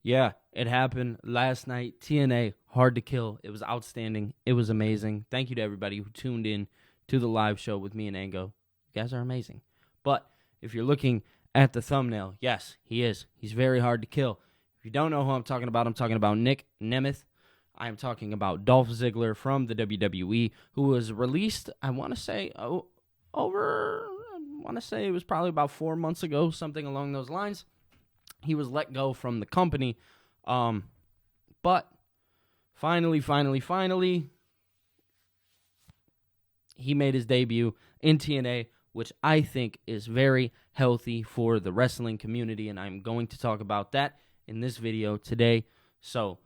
Yeah, it happened last night. TNA, Hard to Kill. It was outstanding. It was amazing. Thank you to everybody who tuned in to the live show with me and Ango. You guys are amazing. But if you're looking at the thumbnail, yes, he is. He's very hard to kill. If you don't know who I'm talking about Nick Nemeth. I am talking about Dolph Ziggler from the WWE, who was released, I want to say, it was probably about 4 months ago, something along those lines. He was let go from the company. But finally, he made his debut in TNA, which I think is very healthy for the wrestling community, and I'm going to talk about that in this video today. So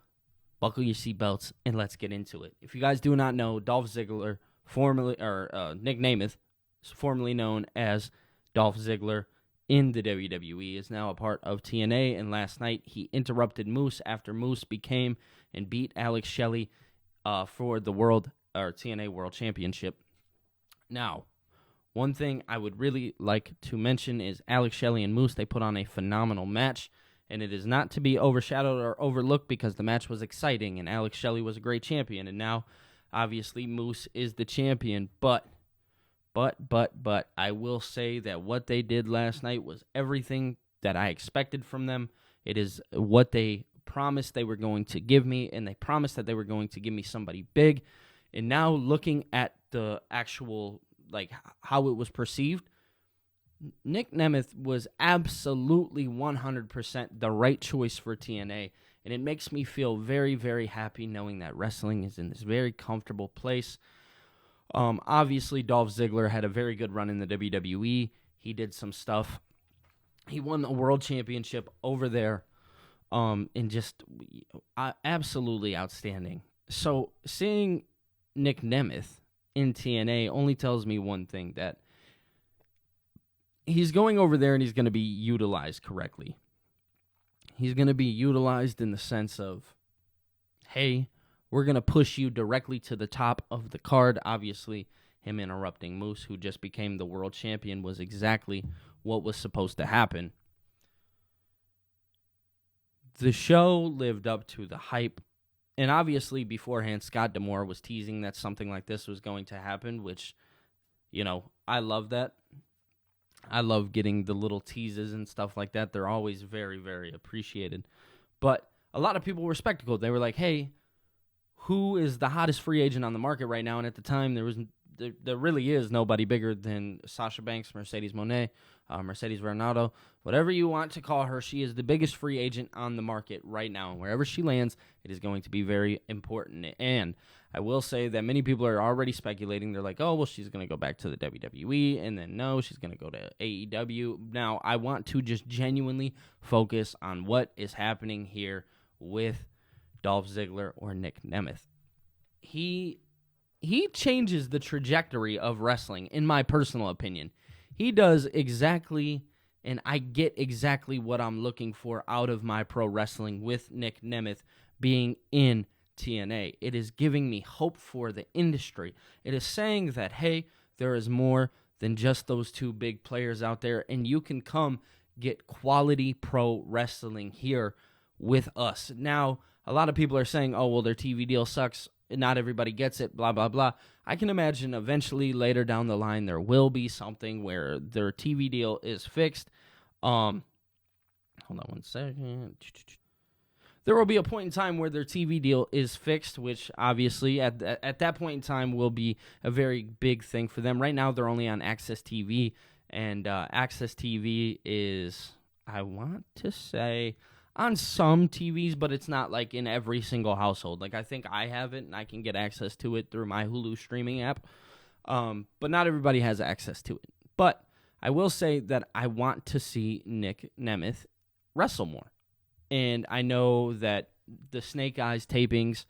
buckle your seatbelts and let's get into it. If you guys do not know, Dolph Ziggler, Nick Nemeth, formerly known as Dolph Ziggler in the WWE, is now a part of TNA, and last night he interrupted Moose after Moose became and beat Alex Shelley for the TNA World Championship. Now, one thing I would really like to mention is Alex Shelley and Moose, they put on a phenomenal match, and it is not to be overshadowed or overlooked because the match was exciting, and Alex Shelley was a great champion, and now, obviously, Moose is the champion, but I will say that what they did last night was everything that I expected from them. It is what they promised they were going to give me, and they promised that they were going to give me somebody big. And now looking at the actual, how it was perceived, Nick Nemeth was absolutely 100% the right choice for TNA. And it makes me feel very, very happy knowing that wrestling is in this very comfortable place. Obviously, Dolph Ziggler had a very good run in the WWE. He did some stuff. He won the world championship over there, and just absolutely outstanding. So seeing Nick Nemeth in TNA only tells me one thing, that he's going over there and he's going to be utilized correctly. He's going to be utilized in the sense of, hey, we're going to push you directly to the top of the card. Obviously, him interrupting Moose, who just became the world champion, was exactly what was supposed to happen. The show lived up to the hype. And obviously, beforehand, Scott D'Amore was teasing that something like this was going to happen, which, I love that. I love getting the little teases and stuff like that. They're always very, very appreciated. But a lot of people were skeptical. They were like, hey, who is the hottest free agent on the market right now? And at the time, there really is nobody bigger than Sasha Banks, Mercedes Moné, Mercedes Varnado, whatever you want to call her. She is the biggest free agent on the market right now. And wherever she lands, it is going to be very important. And I will say that many people are already speculating. They're like, oh, well, she's going to go back to the WWE. And then, no, she's going to go to AEW. Now, I want to just genuinely focus on what is happening here with Dolph Ziggler or Nick Nemeth. He changes the trajectory of wrestling, in my personal opinion. He does exactly, and I get exactly what I'm looking for out of my pro wrestling with Nick Nemeth being in TNA. It is giving me hope for the industry. It is saying that, hey, there is more than just those two big players out there, and you can come get quality pro wrestling here with us. Now, a lot of people are saying, oh, well, their TV deal sucks. Not everybody gets it, blah, blah, blah. I can imagine eventually later down the line there will be something where their TV deal is fixed. Hold on one second. There will be a point in time where their TV deal is fixed, which obviously at that point in time will be a very big thing for them. Right now they're only on Access TV, and Access TV is, I want to say, on some TVs, but it's not like in every single household. Like, I think I have it, and I can get access to it through my Hulu streaming app. But not everybody has access to it. But I will say that I want to see Nick Nemeth wrestle more. And I know that the Snake Eyes tapings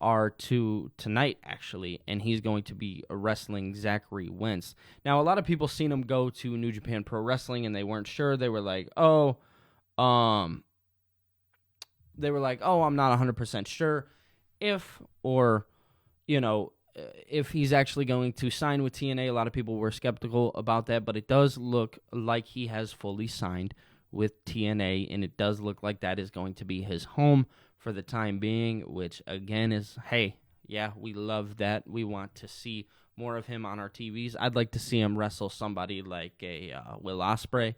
are tonight, actually, and he's going to be wrestling Zachary Wentz. Now, a lot of people seen him go to New Japan Pro Wrestling, and they weren't sure. They were like, I'm not 100% sure if he's actually going to sign with TNA. A lot of people were skeptical about that, but it does look like he has fully signed with TNA, and it does look like that is going to be his home for the time being, which again is, hey, yeah, we love that. We want to see more of him on our TVs. I'd like to see him wrestle somebody like a Will Ospreay,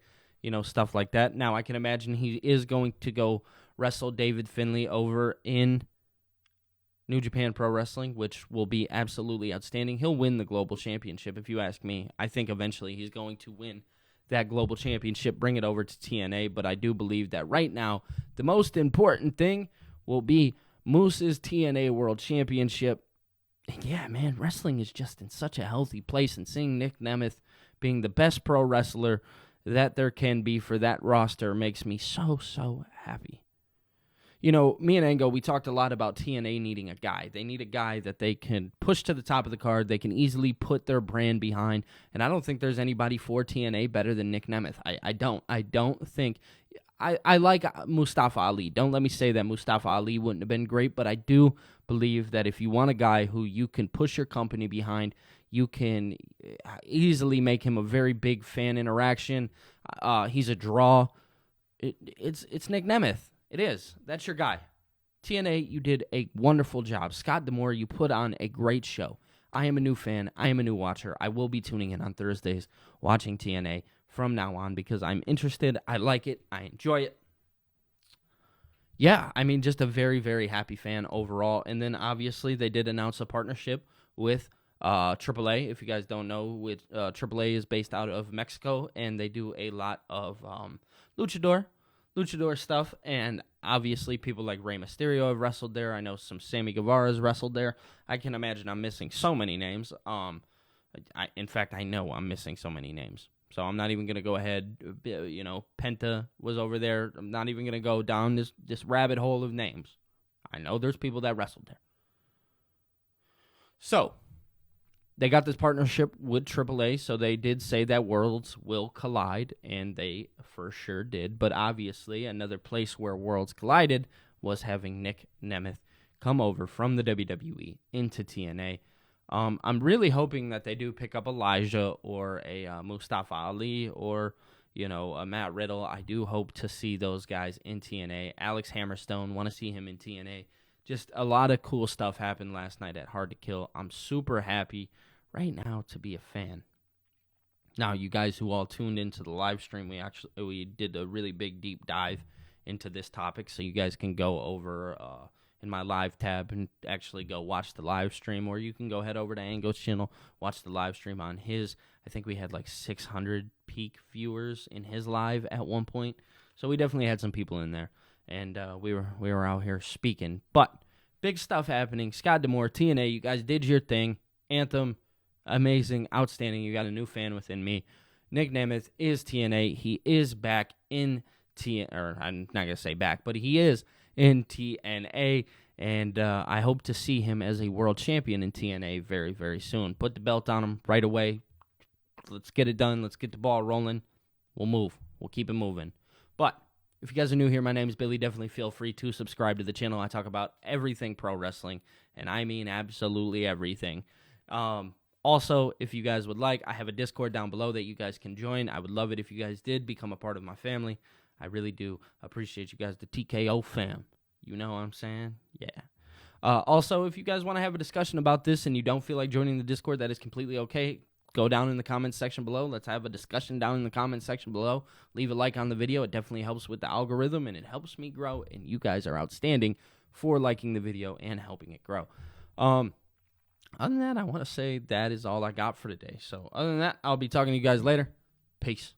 stuff like that. Now, I can imagine he is going to go wrestle David Finlay over in New Japan Pro Wrestling, which will be absolutely outstanding. He'll win the Global Championship, if you ask me. I think eventually he's going to win that Global Championship, bring it over to TNA, but I do believe that right now the most important thing will be Moose's TNA World Championship. And yeah, man, wrestling is just in such a healthy place, and seeing Nick Nemeth being the best pro wrestler that there can be for that roster makes me so, so happy. Me and Ango, we talked a lot about TNA needing a guy. They need a guy that they can push to the top of the card. They can easily put their brand behind. And I don't think there's anybody for TNA better than Nick Nemeth. I don't think. I like Mustafa Ali. Don't let me say that Mustafa Ali wouldn't have been great, but I do believe that if you want a guy who you can push your company behind, you can easily make him a very big fan interaction. He's a draw. It's Nick Nemeth. It is. That's your guy. TNA, you did a wonderful job. Scott D'Amore, you put on a great show. I am a new fan. I am a new watcher. I will be tuning in on Thursdays watching TNA from now on because I'm interested. I like it. I enjoy it. Yeah, just a very, very happy fan overall. And then, obviously, they did announce a partnership with AAA. If you guys don't know, AAA is based out of Mexico, and they do a lot of luchador stuff, and obviously people like Rey Mysterio have wrestled there. I know some Sammy Guevara's wrestled there. I can imagine I'm missing so many names. In fact, I know I'm missing so many names. So I'm not even going to go ahead. Penta was over there. I'm not even going to go down this rabbit hole of names. I know there's people that wrestled there. So they got this partnership with AAA, so they did say that worlds will collide, and they for sure did. But obviously, another place where worlds collided was having Nick Nemeth come over from the WWE into TNA. I'm really hoping that they do pick up Elijah or a Mustafa Ali or, a Matt Riddle. I do hope to see those guys in TNA. Alex Hammerstone, want to see him in TNA. Just a lot of cool stuff happened last night at Hard to Kill. I'm super happy right now to be a fan. Now, you guys who all tuned into the live stream, we did a really big deep dive into this topic, so you guys can go over in my live tab and actually go watch the live stream, or you can go head over to Ango's channel, watch the live stream on his. I think we had like 600 peak viewers in his live at one point, so we definitely had some people in there, and we were out here speaking. But big stuff happening. Scott D'Amore, TNA, you guys did your thing. Anthem, amazing, outstanding. You got a new fan within me. Nick Nemeth is TNA. He is back in TNA, or I'm not going to say back, but he is in TNA, and I hope to see him as a world champion in TNA very, very soon. Put the belt on him right away. Let's get it done. Let's get the ball rolling. We'll move. We'll keep it moving. But if you guys are new here, my name is Billy. Definitely feel free to subscribe to the channel. I talk about everything pro wrestling, and I mean absolutely everything. Also, if you guys would like, I have a Discord down below that you guys can join. I would love it if you guys did become a part of my family. I really do appreciate you guys, the TKO fam. You know what I'm saying? Yeah. Also, if you guys want to have a discussion about this and you don't feel like joining the Discord, that is completely okay. Go down in the comments section below. Let's have a discussion down in the comments section below. Leave a like on the video. It definitely helps with the algorithm, and it helps me grow, and you guys are outstanding for liking the video and helping it grow. Other than that, I want to say that is all I got for today. So other than that, I'll be talking to you guys later. Peace.